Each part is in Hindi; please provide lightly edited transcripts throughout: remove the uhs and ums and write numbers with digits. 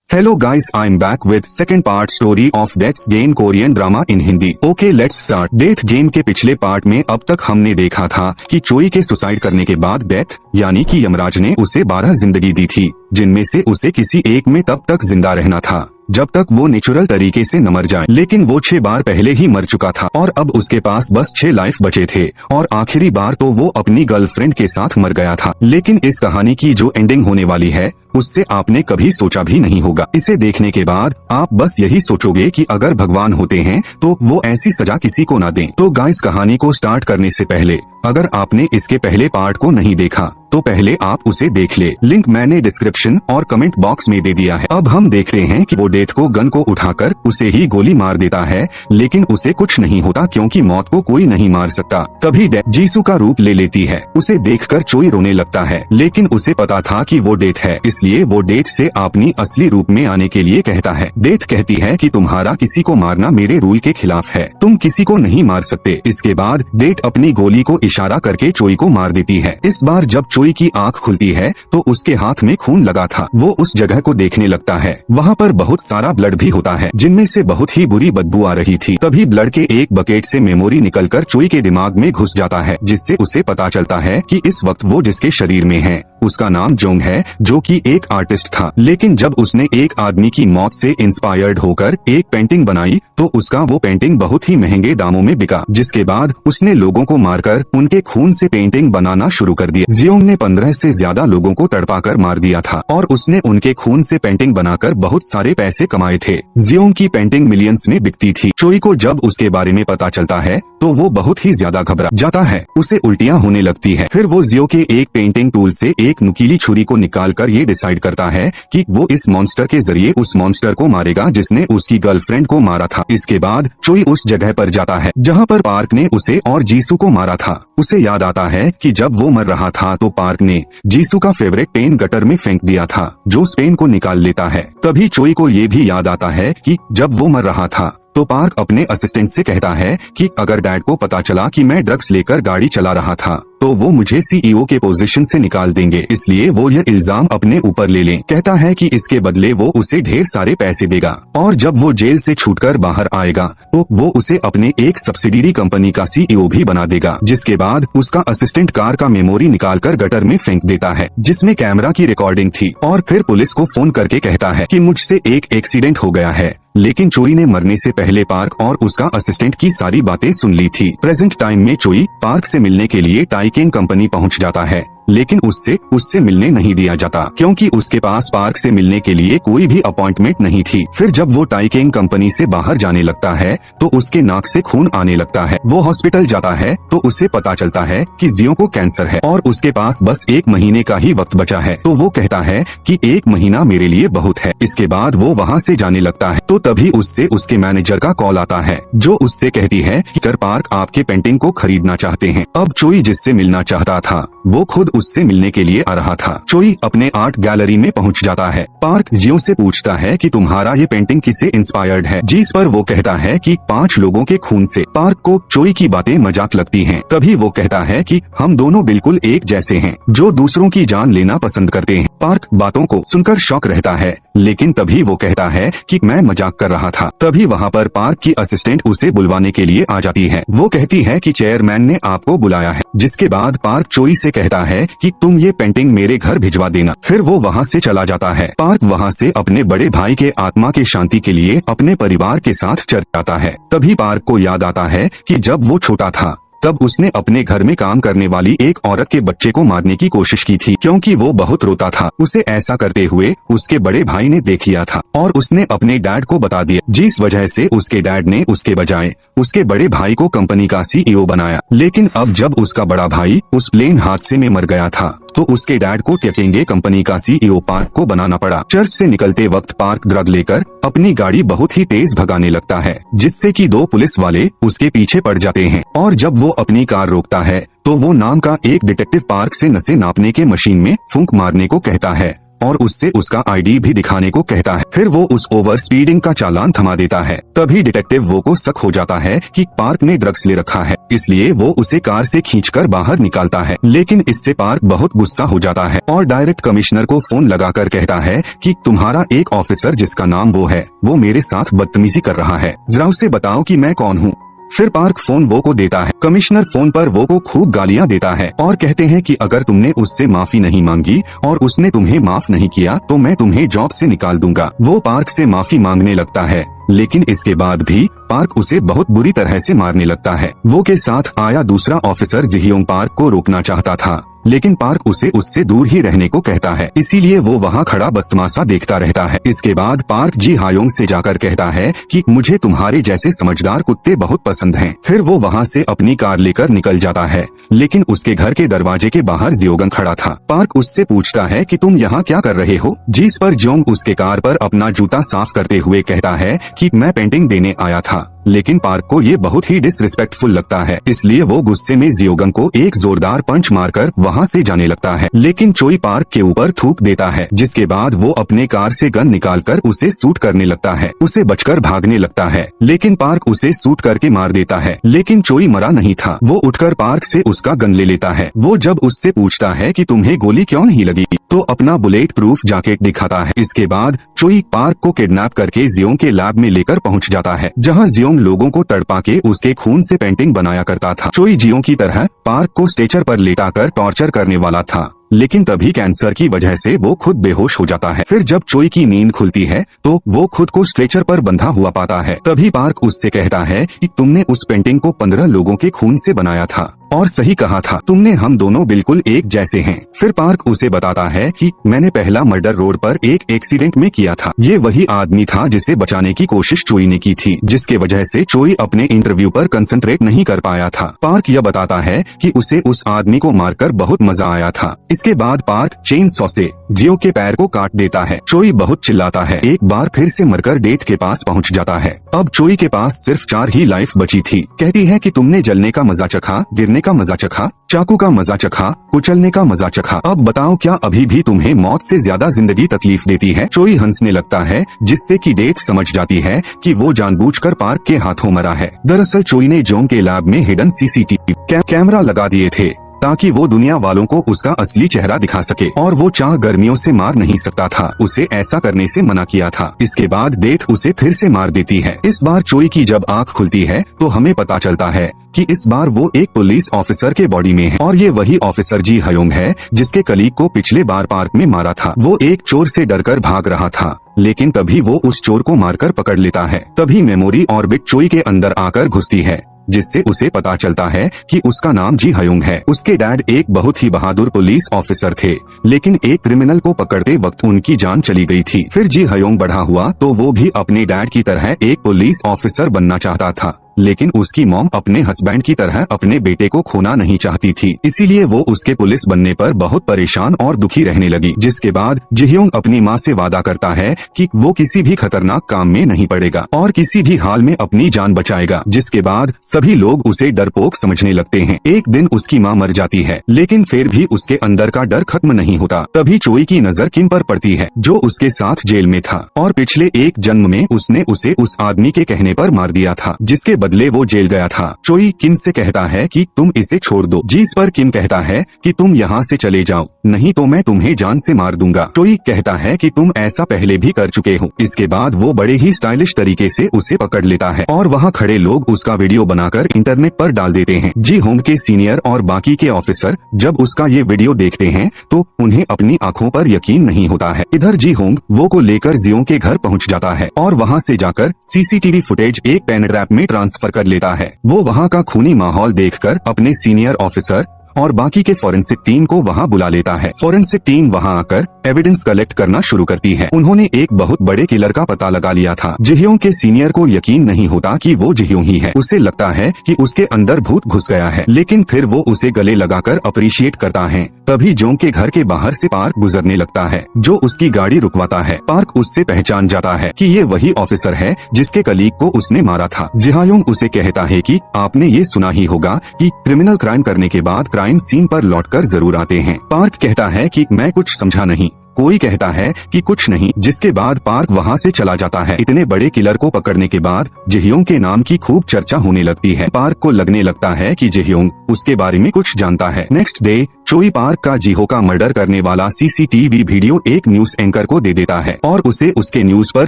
Hello guys, I'm back with second part story of Death Game Korean drama in Hindi. Okay, let's start. Death Game के पिछले पार्ट में अब तक हमने देखा था कि चोई के सुसाइड करने के बाद डेथ यानी कि यमराज ने उसे 12 जिंदगी दी थी, जिनमें से उसे किसी एक में तब तक जिंदा रहना था जब तक वो नेचुरल तरीके से न मर जाए। लेकिन वो 6 बार पहले ही मर चुका था और अब उसके पास बस 6 लाइफ बचे थे और आखिरी बार तो वो अपनी गर्लफ्रेंड के साथ मर गया था। लेकिन इस कहानी की जो एंडिंग होने वाली है उससे आपने कभी सोचा भी नहीं होगा। इसे देखने के बाद आप बस यही सोचोगे कि अगर भगवान होते हैं तो वो ऐसी सजा किसी को ना दें। तो गाइस, कहानी को स्टार्ट करने से पहले अगर आपने इसके पहले पार्ट को नहीं देखा तो पहले आप उसे देख ले, लिंक मैंने डिस्क्रिप्शन और कमेंट बॉक्स में दे दिया है। अब हम देखते हैं कि वो डेथ को गन को उठाकर उसे ही गोली मार देता है, लेकिन उसे कुछ नहीं होता क्योंकि मौत को कोई नहीं मार सकता। तभी डेथ जीसू का रूप ले लेती है। उसे देखकर चोई रोने लगता है, लेकिन उसे पता था कि वो डेथ है, इसलिए वो डेथ से अपनी असली रूप में आने के लिए कहता है। डेथ कहती है कि तुम्हारा किसी को मारना मेरे रूल के खिलाफ है, तुम किसी को नहीं मार सकते। इसके बाद डेथ अपनी गोली को इशारा करके चोई को मार देती है। इस बार जब चोई की आंख खुलती है तो उसके हाथ में खून लगा था। वो उस जगह को देखने लगता है। वहाँ पर बहुत सारा ब्लड भी होता है, जिनमें से बहुत ही बुरी बदबू आ रही थी। तभी ब्लड के एक बकेट से मेमोरी निकलकर चोई के दिमाग में घुस जाता है, जिससे उसे पता चलता है कि इस वक्त वो जिसके शरीर में है उसका नाम जोंग है, जो कि एक आर्टिस्ट था। लेकिन जब उसने एक आदमी की मौत से इंस्पायर्ड होकर एक पेंटिंग बनाई तो उसका वो पेंटिंग बहुत ही महंगे दामों में बिका, जिसके बाद उसने लोगों को मारकर उनके खून से पेंटिंग बनाना शुरू कर दिया। जियोंग ने 15 से ज्यादा लोगों को तड़पाकर मार दिया था और उसने उनके खून से पेंटिंग बनाकर बहुत सारे पैसे कमाए थे। जियोंग की पेंटिंग मिलियंस में बिकती थी। चोई को जब उसके बारे में पता चलता है तो वो बहुत ही ज्यादा घबरा जाता है, उसे उल्टियाँ होने लगती है। फिर वो जियो के एक पेंटिंग टूल से एक नुकीली छुरी को निकालकर ये डिसाइड करता है कि वो इस मॉन्स्टर के जरिए उस मॉन्स्टर को मारेगा जिसने उसकी गर्लफ्रेंड को मारा था। इसके बाद चोई उस जगह पर जाता है जहाँ पर पार्क ने उसे और जीसू को मारा था। उसे याद आता है कि जब वो मर रहा था तो पार्क ने जीसू का फेवरेट पेन गटर में फेंक दिया था, जो उस पेन को निकाल लेता है। तभी चोई को ये भी याद आता है कि जब वो मर रहा था तो पार्क अपने असिस्टेंट से कहता है कि अगर डैड को पता चला कि मैं ड्रग्स लेकर गाड़ी चला रहा था तो वो मुझे सीईओ के पोजीशन से निकाल देंगे, इसलिए वो यह इल्जाम अपने ऊपर ले लें। कहता है कि इसके बदले वो उसे ढेर सारे पैसे देगा और जब वो जेल से छूटकर बाहर आएगा तो वो उसे अपने एक सब्सिडियरी कंपनी का सीईओ भी बना देगा। जिसके बाद उसका असिस्टेंट कार का मेमोरी निकालकर गटर में फेंक देता है, जिसमें कैमरा की रिकॉर्डिंग थी, और फिर पुलिस को फोन करके कहता है कि मुझसे एक एक्सीडेंट हो गया है। लेकिन चोई ने मरने से पहले पार्क और उसका असिस्टेंट की सारी बातें सुन ली थी। प्रेजेंट टाइम में चोई पार्क से मिलने के लिए टाइकेन कंपनी पहुंच जाता है, लेकिन उससे मिलने नहीं दिया जाता क्योंकि उसके पास पार्क से मिलने के लिए कोई भी अपॉइंटमेंट नहीं थी। फिर जब वो टाइकेन कंपनी से बाहर जाने लगता है तो उसके नाक से खून आने लगता है। वो हॉस्पिटल जाता है तो उसे पता चलता है कि जियो को कैंसर है और उसके पास बस 1 महीने का ही वक्त बचा है। तो वो कहता है कि 1 महीना मेरे लिए बहुत है। इसके बाद वो वहाँ से जाने लगता है तो तभी उससे उसके मैनेजर का कॉल आता है, जो उससे कहती है कि कर पार्क आपके पेंटिंग को खरीदना चाहते हैं। अब चोई जिससे मिलना चाहता था वो खुद उससे मिलने के लिए आ रहा था। चोई अपने आर्ट गैलरी में पहुंच जाता है। पार्क जियो से पूछता है कि तुम्हारा ये पेंटिंग किससे इंस्पायर्ड है, जिस पर वो कहता है कि 5 लोगों के खून से। पार्क को चोई की बातें मजाक लगती हैं। तभी वो कहता है कि हम दोनों बिल्कुल एक जैसे हैं, जो दूसरों की जान लेना पसंद करते हैं। पार्क बातों को सुनकर शॉक रहता है, लेकिन तभी वो कहता है कि मैं मजाक कर रहा था। तभी वहाँ पर पार्क की असिस्टेंट उसे बुलवाने के लिए आ जाती है। वो कहती है कि चेयरमैन ने आपको बुलाया है। जिसके बाद पार्क चोई से कहता है कि तुम ये पेंटिंग मेरे घर भिजवा देना। फिर वो वहाँ से चला जाता है। पार्क वहाँ से अपने बड़े भाई के आत्मा के शांति के लिए अपने परिवार के साथ चर्च जाता है। तभी पार्क को याद आता है कि जब वो छोटा था तब उसने अपने घर में काम करने वाली एक औरत के बच्चे को मारने की कोशिश की थी, क्योंकि वो बहुत रोता था। उसे ऐसा करते हुए उसके बड़े भाई ने देख लिया था और उसने अपने डैड को बता दिया, जिस वजह से उसके डैड ने उसके बजाय उसके बड़े भाई को कंपनी का सीईओ बनाया। लेकिन अब जब उसका बड़ा भाई उस प्लेन हादसे में मर गया था तो उसके डैड को टेकेंगे कंपनी का सीईओ पार्क को बनाना पड़ा। चर्च से निकलते वक्त पार्क ड्रग लेकर अपनी गाड़ी बहुत ही तेज भगाने लगता है, जिससे कि 2 पुलिस वाले उसके पीछे पड़ जाते हैं। और जब वो अपनी कार रोकता है तो वो नाम का एक डिटेक्टिव पार्क से नसें नापने के मशीन में फूंक मारने को कहता है और उससे उसका आईडी भी दिखाने को कहता है। फिर वो उस ओवर स्पीडिंग का चालान थमा देता है। तभी डिटेक्टिव वो को शक हो जाता है कि पार्क ने ड्रग्स ले रखा है, इसलिए वो उसे कार से खींचकर बाहर निकालता है। लेकिन इससे पार्क बहुत गुस्सा हो जाता है और डायरेक्ट कमिश्नर को फोन लगाकर कहता है कि तुम्हारा एक ऑफिसर जिसका नाम वो है, वो मेरे साथ बदतमीजी कर रहा है, जरा उसे बताओ कि मैं कौन हूँ। फिर पार्क फोन वो को देता है। कमिश्नर फोन पर वो को खूब गालियां देता है और कहते हैं कि अगर तुमने उससे माफी नहीं मांगी और उसने तुम्हें माफ नहीं किया तो मैं तुम्हें जॉब से निकाल दूंगा। वो पार्क से माफी मांगने लगता है, लेकिन इसके बाद भी पार्क उसे बहुत बुरी तरह से मारने लगता है। वो के साथ आया दूसरा ऑफिसर जिह्योंग पार्क को रोकना चाहता था, लेकिन पार्क उसे उससे दूर ही रहने को कहता है, इसीलिए वो वहाँ खड़ा बस तमाशा देखता रहता है। इसके बाद पार्क जी हायोंग से जाकर कहता है कि मुझे तुम्हारे जैसे समझदार कुत्ते बहुत पसंद हैं। फिर वो वहाँ से अपनी कार लेकर निकल जाता है, लेकिन उसके घर के दरवाजे के बाहर जियोंग खड़ा था। पार्क उससे पूछता है कि तुम यहाँ क्या कर रहे हो, जिस पर जियोंग उसके कार पर अपना जूता साफ करते हुए कहता है कि मैं पेंटिंग देने आया था। लेकिन पार्क को ये बहुत ही डिसरिस्पेक्टफुल लगता है, इसलिए वो गुस्से में जियोंग को एक जोरदार पंच मारकर वहाँ से जाने लगता है। लेकिन चोई पार्क के ऊपर थूक देता है, जिसके बाद वो अपने कार से गन निकालकर उसे शूट करने लगता है। उसे बचकर भागने लगता है, लेकिन पार्क उसे शूट करके मार देता है। लेकिन चोई मरा नहीं था। वो उठकर पार्क से उसका गन ले लेता है। वो जब उससे पूछता है कि तुम्हें गोली क्यों नहीं लगी, तो अपना बुलेट प्रूफ जैकेट दिखाता है। इसके बाद चोई पार्क को किडनैप करके जियोंग के लैब में लेकर पहुंच जाता है, जहां जियोंग लोगों को तड़पा के उसके खून से पेंटिंग बनाया करता था। चोई जियोंग की तरह पार्क को स्ट्रेचर पर लेटाकर टॉर्चर करने वाला था, लेकिन तभी कैंसर की वजह से वो खुद बेहोश हो जाता है। फिर जब चोई की नींद खुलती है तो वो खुद को स्ट्रेचर पर बंधा हुआ पाता है। तभी पार्क उससे कहता है कि तुमने उस पेंटिंग को 15 लोगों के खून से बनाया था और सही कहा था, तुमने हम दोनों बिल्कुल एक जैसे हैं। फिर पार्क उसे बताता है कि मैंने पहला मर्डर रोड पर एक एक्सीडेंट में किया था। ये वही आदमी था जिसे बचाने की कोशिश चोई ने की थी, जिसके वजह से चोई अपने इंटरव्यू पर कंसंट्रेट नहीं कर पाया था। पार्क यह बताता है कि उसे उस आदमी को मारकर बहुत मजा आया था। इसके बाद पार्क चेन सॉ से जियो के पैर को काट देता है। चोई बहुत चिल्लाता है, एक बार फिर से मरकर डेथ के पास पहुंच जाता है। अब चोई के पास सिर्फ 4 ही लाइफ बची थी। कहती है कि तुमने जलने का मजा चखा, गिरने का मजा चखा, चाकू का मजा चखा, कुचलने का मजा चखा, अब बताओ क्या अभी भी तुम्हें मौत से ज्यादा जिंदगी तकलीफ देती है। चोई हंसने लगता है, जिससे कि डेथ समझ जाती है कि वो जानबूझकर पार्क के हाथों मरा है। दरअसल चोई ने जियोंग के लैब में हिडन सीसीटीवी कैमरा लगा दिए थे ताकि वो दुनिया वालों को उसका असली चेहरा दिखा सके, और वो चाह गर्मियों से मार नहीं सकता था, उसे ऐसा करने से मना किया था। इसके बाद डेथ उसे फिर से मार देती है। इस बार चोई की जब आंख खुलती है तो हमें पता चलता है कि इस बार वो एक पुलिस ऑफिसर के बॉडी में है, और ये वही ऑफिसर जी हायोंग है जिसके कलीग को पिछले बार पार्क में मारा था। वो एक चोर से डरकर भाग रहा था, लेकिन तभी वो उस चोर को मारकर पकड़ लेता है। तभी मेमोरी ऑर्बिट चोई के अंदर आकर घुसती है, जिससे उसे पता चलता है कि उसका नाम जी हायोंग है। उसके डैड एक बहुत ही बहादुर पुलिस ऑफिसर थे, लेकिन एक क्रिमिनल को पकड़ते वक्त उनकी जान चली गई थी। फिर जी हायोंग बड़ा हुआ तो वो भी अपने डैड की तरह एक पुलिस ऑफिसर बनना चाहता था, लेकिन उसकी मॉम अपने हस्बैंड की तरह अपने बेटे को खोना नहीं चाहती थी, इसीलिए वो उसके पुलिस बनने पर बहुत परेशान और दुखी रहने लगी। जिसके बाद जिह्योंग अपनी माँ से वादा करता है कि वो किसी भी खतरनाक काम में नहीं पड़ेगा और किसी भी हाल में अपनी जान बचाएगा। जिसके बाद सभी लोग उसे डरपोक समझने लगते हैं। एक दिन उसकी माँ मर जाती है, लेकिन फिर भी उसके अंदर का डर खत्म नहीं होता। तभी चोई की नजर किम पर पड़ती है, जो उसके साथ जेल में था और पिछले एक जन्म में उसने उसे उस आदमी के कहने पर मार दिया था, जिसके बदले वो जेल गया था। चोई किम से कहता है कि तुम इसे छोड़ दो, जिस पर किम कहता है कि तुम यहाँ से चले जाओ, नहीं तो मैं तुम्हें जान से मार दूंगा। चोई कहता है कि तुम ऐसा पहले भी कर चुके हो। इसके बाद वो बड़े ही स्टाइलिश तरीके से उसे पकड़ लेता है और वहाँ खड़े लोग उसका वीडियो बनाकर इंटरनेट पर डाल देते हैं। जी होंग के सीनियर और बाकी के ऑफिसर जब उसका ये वीडियो देखते हैं तो उन्हें अपनी आंखों पर यकीन नहीं होता है। इधर जी होंग वो को लेकर जियोंग के घर पहुँच जाता है और वहाँ से जाकर सीसीटीवी फुटेज एक पेन ड्राइव में ट्रांसफर कर लेता है। वो वहाँ का खूनी माहौल देखकर अपने सीनियर ऑफिसर और बाकी के फॉरेंसिक टीम को वहाँ बुला लेता है। फॉरेंसिक टीम वहाँ आकर एविडेंस कलेक्ट करना शुरू करती है। उन्होंने एक बहुत बड़े किलर का पता लगा लिया था। जिह्योंग के सीनियर को यकीन नहीं होता कि वो जिह्योंग ही है। उसे लगता है कि उसके अंदर भूत घुस गया है, लेकिन फिर वो उसे गले लगाकर अप्रिशिएट करता है। तभी जोंग के घर के बाहर से पार्क गुजरने लगता है, जो उसकी गाड़ी रुकवाता है। पार्क उससे पहचान जाता है कि ये वही ऑफिसर है जिसके कलीग को उसने मारा था। जिह्योंग उसे कहता है कि आपने ये सुना ही होगा कि क्रिमिनल क्राइम करने के बाद क्राइम सीन पर लौटकर जरूर आते हैं। पार्क कहता है कि मैं कुछ समझा नहीं, कोई कहता है कि कुछ नहीं, जिसके बाद पार्क वहाँ से चला जाता है। इतने बड़े किलर को पकड़ने के बाद जिह्योंग के नाम की खूब चर्चा होने लगती है। पार्क को लगने लगता है कि जिह्योंग उसके बारे में कुछ जानता है। नेक्स्ट डे चोई पार्क का जिहो का मर्डर करने वाला सीसीटीवी वीडियो एक न्यूज एंकर को दे देता है और उसे उसके न्यूज पर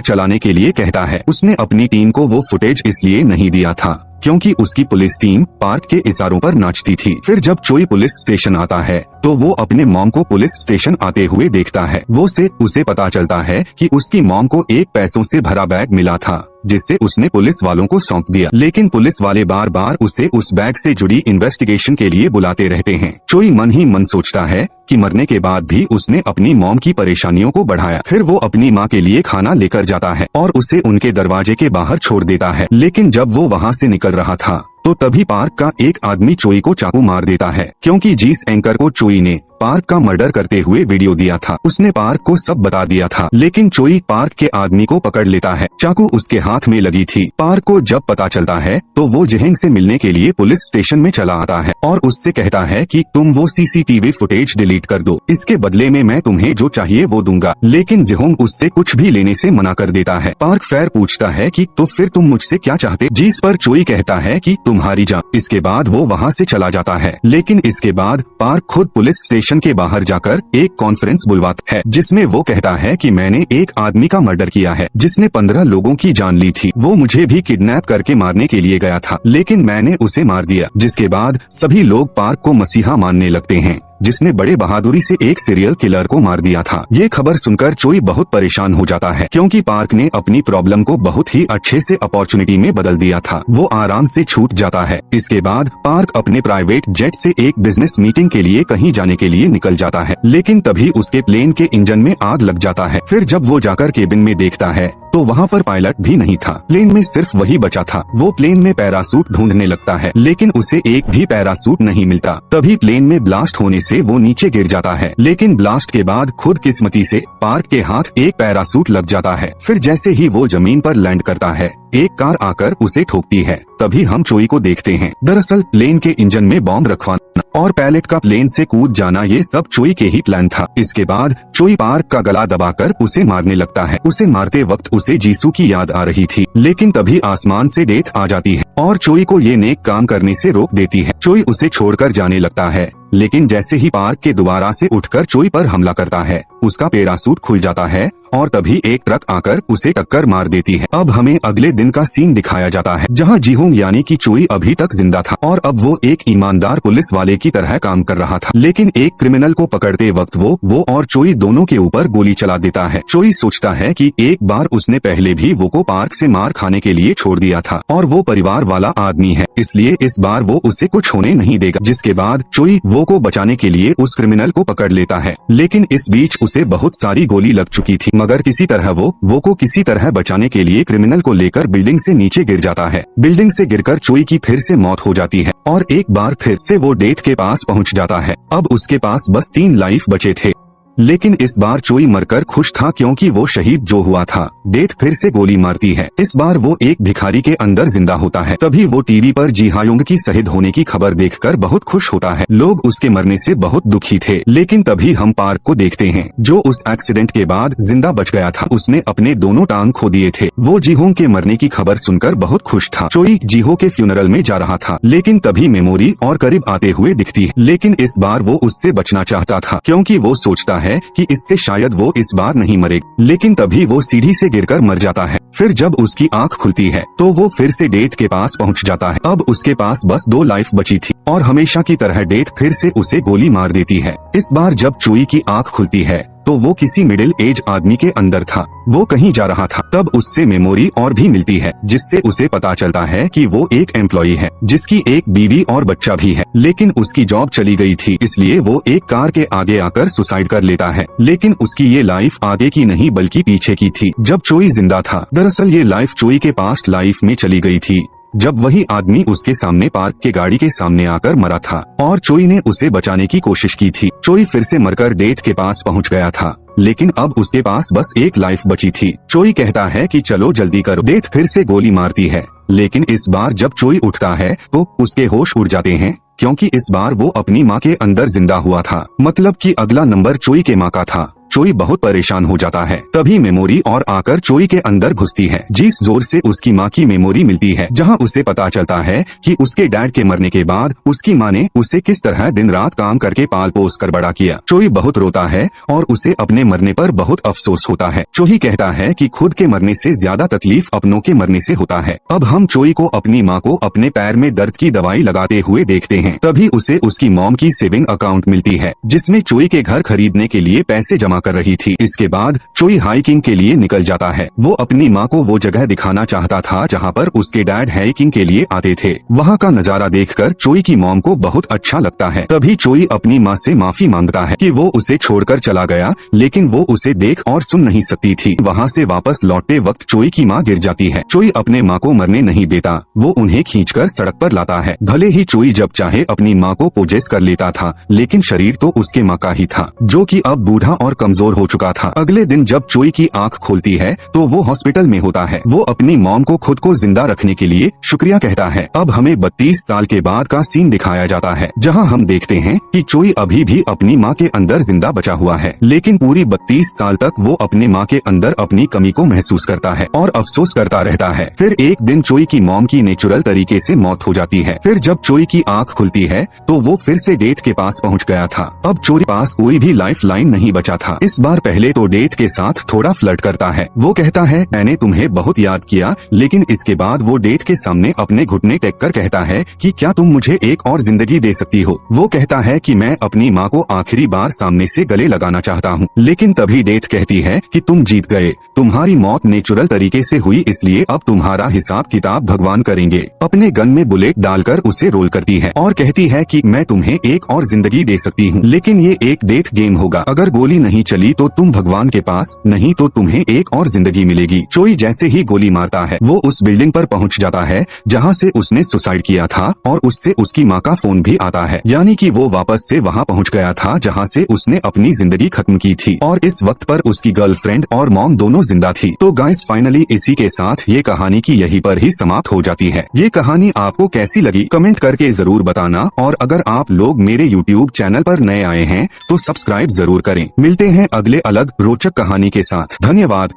चलाने के लिए कहता है। उसने अपनी टीम को वो फुटेज इसलिए नहीं दिया था क्योंकि उसकी पुलिस टीम पार्क के इशारों पर नाचती थी। फिर जब चोई पुलिस स्टेशन आता है तो वो अपने मॉम को पुलिस स्टेशन आते हुए देखता है। उसे पता चलता है कि उसकी मॉम को एक पैसों से भरा बैग मिला था जिससे उसने पुलिस वालों को सौंप दिया, लेकिन पुलिस वाले बार बार उसे उस बैग से जुड़ी इन्वेस्टिगेशन के लिए बुलाते रहते हैं। चोई मन ही मन सोचता है कि मरने के बाद भी उसने अपनी मॉम की परेशानियों को बढ़ाया। फिर वो अपनी माँ के लिए खाना लेकर जाता है और उसे उनके दरवाजे के बाहर छोड़ देता है, लेकिन जब वो वहाँ से निकल रहा था तो तभी पार्क का एक आदमी चोई को चाकू मार देता है। क्योंकि जिस एंकर को चोई ने पार्क का मर्डर करते हुए वीडियो दिया था उसने पार्क को सब बता दिया था, लेकिन चोई पार्क के आदमी को पकड़ लेता है। चाकू उसके हाथ में लगी थी। पार्क को जब पता चलता है तो वो जिहेंग से मिलने के लिए पुलिस स्टेशन में चला आता है और उससे कहता है कि तुम वो सीसीटीवी फुटेज डिलीट कर दो, इसके बदले में मैं तुम्हें जो चाहिए वो दूंगा। लेकिन जिहोंग उससे कुछ भी लेने से मना कर देता है। पार्क फिर पूछता है कि तो फिर तुम मुझसे क्या चाहते, जिस पर चोई कहता है कि तुम्हारी जान। इसके बाद वो वहाँ से चला जाता है, लेकिन इसके बाद पार्क खुद पुलिस स्टेशन के बाहर जाकर एक कॉन्फ्रेंस बुलवाता है जिसमें वो कहता है कि मैंने एक आदमी का मर्डर किया है जिसने 15 लोगों की जान ली थी। वो मुझे भी किडनैप करके मारने के लिए गया था, लेकिन मैंने उसे मार दिया। जिसके बाद सभी लोग पार्क को मसीहा मानने लगते हैं जिसने बड़े बहादुरी से एक सीरियल किलर को मार दिया था। ये खबर सुनकर चोई बहुत परेशान हो जाता है क्योंकि पार्क ने अपनी प्रॉब्लम को बहुत ही अच्छे से अपॉर्चुनिटी में बदल दिया था। वो आराम से छूट जाता है। इसके बाद पार्क अपने प्राइवेट जेट से एक बिजनेस मीटिंग के लिए कहीं जाने के लिए निकल जाता है, लेकिन तभी उसके प्लेन के इंजन में आग लग जाता है। फिर जब वो जाकर केबिन में देखता है तो वहाँ पर पायलट भी नहीं था। प्लेन में सिर्फ वही बचा था। वो प्लेन में पैरासूट ढूंढने लगता है, लेकिन उसे एक भी पैरासूट नहीं मिलता। तभी प्लेन में ब्लास्ट होने से वो नीचे गिर जाता है, लेकिन ब्लास्ट के बाद खुद किस्मती से पार्क के हाथ एक पैरासूट लग जाता है। फिर जैसे ही वो जमीन पर लैंड करता है एक कार आकर उसे ठोकती है। तभी हम चोई को देखते हैं। दरअसल प्लेन के इंजन में बॉम्ब रखवाना और पायलट का प्लेन से कूद जाना ये सब चोई के ही प्लान था। इसके बाद चोई पार्क का गला दबाकर उसे मारने लगता है। उसे मारते वक्त उसे जीसू की याद आ रही थी, लेकिन तभी आसमान से डेथ आ जाती है और चोई को ये नेक काम करने से रोक देती है। चोई उसे छोड़कर जाने लगता है, लेकिन जैसे ही पार्क के दोबारा से उठकर चोई पर हमला करता है उसका पैरासूट खुल जाता है और तभी एक ट्रक आकर उसे टक्कर मार देती है। अब हमें अगले दिन का सीन दिखाया जाता है जहां जिहोंग यानी कि चोई अभी तक जिंदा था और अब वो एक ईमानदार पुलिस वाले की तरह काम कर रहा था, लेकिन एक क्रिमिनल को पकड़ते वक्त वो और चोई दोनों के ऊपर गोली चला देता है। चोई सोचता है कि एक बार उसने पहले भी वो को पार्क से मार खाने के लिए छोड़ दिया था और वो परिवार वाला आदमी है, इसलिए इस बार वो उसे कुछ होने नहीं देगा। जिसके बाद चोई वो को बचाने के लिए उस क्रिमिनल को पकड़ लेता है, लेकिन इस बीच उसे बहुत सारी गोली लग चुकी थी, मगर किसी तरह वो को किसी तरह बचाने के लिए क्रिमिनल को लेकर बिल्डिंग से नीचे गिर जाता है। बिल्डिंग से गिरकर चोई की फिर से मौत हो जाती है और एक बार फिर से वो डेथ के पास पहुंच जाता है। अब उसके पास बस 3 लाइफ बचे थे, लेकिन इस बार चोई मरकर खुश था क्योंकि वो शहीद जो हुआ था। डेथ फिर से गोली मारती है। इस बार वो एक भिखारी के अंदर जिंदा होता है। तभी वो टीवी पर जिहायोंग की शहीद होने की खबर देखकर बहुत खुश होता है। लोग उसके मरने से बहुत दुखी थे, लेकिन तभी हम पार्क को देखते हैं जो उस एक्सीडेंट के बाद जिंदा बच गया था। उसने अपने दोनों टांग खो दिए थे। वो जिहोंग के मरने की खबर सुनकर बहुत खुश था। चोई जिहो के फ्यूनरल में जा रहा था, लेकिन तभी मेमोरी और करीब आते हुए दिखती है, लेकिन इस बार वो उससे बचना चाहता था क्योंकि वो सोचता है कि इससे शायद वो इस बार नहीं मरेगा, लेकिन तभी वो सीढ़ी से गिरकर मर जाता है। फिर जब उसकी आंख खुलती है तो वो फिर से डेथ के पास पहुंच जाता है। अब उसके पास बस 2 लाइफ बची थी और हमेशा की तरह डेथ फिर से उसे गोली मार देती है। इस बार जब चोई की आंख खुलती है तो वो किसी मिडिल एज आदमी के अंदर था। वो कहीं जा रहा था, तब उससे मेमोरी और भी मिलती है जिससे उसे पता चलता है कि वो एक एम्प्लॉई है जिसकी एक बीवी और बच्चा भी है, लेकिन उसकी जॉब चली गई थी, इसलिए वो एक कार के आगे आकर सुसाइड कर लेता है। लेकिन उसकी ये लाइफ आगे की नहीं बल्कि पीछे की थी जब चोई जिंदा था। दरअसल ये लाइफ चोई के पास्ट लाइफ में चली गई थी जब वही आदमी उसके सामने पार्क के गाड़ी के सामने आकर मरा था और चोई ने उसे बचाने की कोशिश की थी। चोई फिर से मरकर डेथ के पास पहुंच गया था, लेकिन अब उसके पास बस 1 लाइफ बची थी। चोई कहता है कि चलो जल्दी करो। डेथ फिर से गोली मारती है, लेकिन इस बार जब चोई उठता है तो उसके होश उड़ जाते हैं क्योंकि इस बार वो अपनी माँ के अंदर जिंदा हुआ था। मतलब कि अगला नंबर चोई के माँ का था। चोई बहुत परेशान हो जाता है। तभी मेमोरी और आकर चोई के अंदर घुसती है, जिस जोर से उसकी माँ की मेमोरी मिलती है, जहाँ उसे पता चलता है कि उसके डैड के मरने के बाद उसकी माँ ने उसे किस तरह दिन रात काम करके पाल पोस कर बड़ा किया। चोई बहुत रोता है और उसे अपने मरने पर बहुत अफसोस होता है। चोई कहता है कि खुद के मरने से ज्यादा तकलीफ अपनों के मरने से होता है। अब हम चोई को अपनी माँ को अपने पैर में दर्द की दवाई लगाते हुए देखते हैं। तभी उसे उसकी मॉम की सेविंग अकाउंट मिलती है, जिसमें चोई के घर खरीदने के लिए पैसे जमा कर रही थी। इसके बाद चोई हाइकिंग के लिए निकल जाता है। वो अपनी माँ को वो जगह दिखाना चाहता था जहाँ पर उसके डैड हाइकिंग के लिए आते थे। वहाँ का नजारा देखकर चोई की मॉम को बहुत अच्छा लगता है। तभी चोई अपनी माँ से माफी मांगता है कि वो उसे छोड़कर चला गया, लेकिन वो उसे देख और सुन नहीं सकती थी। वहाँ से वापस लौटते वक्त चोई की माँ गिर जाती है। चोई अपने माँ को मरने नहीं देता, वो उन्हें खींचकर सड़क पर लाता है। भले ही चोई जब चाहे अपनी माँ को पोजेस कर लेता था, लेकिन शरीर तो उसके माँ का ही था, जो कि अब बूढ़ा और कमजोर हो चुका था। अगले दिन जब चोई की आंख खोलती है तो वो हॉस्पिटल में होता है। वो अपनी मॉम को खुद को जिंदा रखने के लिए शुक्रिया कहता है। अब हमें 32 साल के बाद का सीन दिखाया जाता है, जहां हम देखते हैं कि चोई अभी भी अपनी माँ के अंदर जिंदा बचा हुआ है, लेकिन पूरी 32 साल तक वो अपने माँ के अंदर अपनी कमी को महसूस करता है और अफसोस करता रहता है। फिर एक दिन चोई की मॉम की नेचुरल तरीके से मौत हो जाती है। फिर जब चोई की आंख खुलती है तो वो फिर से डेथ के पास पहुँच गया था। अब चोई पास कोई भी लाइफ लाइन नहीं बचा था। इस बार पहले तो डेथ के साथ थोड़ा फ्लर्ट करता है। वो कहता है मैंने तुम्हें बहुत याद किया, लेकिन इसके बाद वो डेथ के सामने अपने घुटने टेक कर कहता है कि क्या तुम मुझे एक और जिंदगी दे सकती हो। वो कहता है कि मैं अपनी माँ को आखिरी बार सामने से गले लगाना चाहता हूँ, लेकिन तभी डेथ कहती है कि तुम जीत गए, तुम्हारी मौत नेचुरल तरीके से हुई, इसलिए अब तुम्हारा हिसाब किताब भगवान करेंगे। अपने गन में बुलेट डालकर उसे रोल करती है और कहती है कि मैं तुम्हें एक और जिंदगी दे सकती हूँ, लेकिन ये एक डेथ गेम होगा। अगर गोली नहीं चली तो तुम भगवान के पास, नहीं तो तुम्हें एक और जिंदगी मिलेगी। चोई जैसे ही गोली मारता है वो उस बिल्डिंग पर पहुंच जाता है जहां से उसने सुसाइड किया था, और उससे उसकी माँ का फोन भी आता है, यानी कि वो वापस से वहां पहुंच गया था जहां से उसने अपनी जिंदगी खत्म की थी, और इस वक्त पर उसकी गर्लफ्रेंड और मॉम दोनों जिंदा थी। तो गाइस फाइनली इसी के साथ ये कहानी की यहीं पर ही समाप्त हो जाती है। ये कहानी आपको कैसी लगी कमेंट करके जरूर बताना, और अगर आप लोग मेरे YouTube चैनल पर नए आए हैं तो सब्सक्राइब जरूर करें। मिलते हैं अगले अलग रोचक कहानी के साथ। धन्यवाद।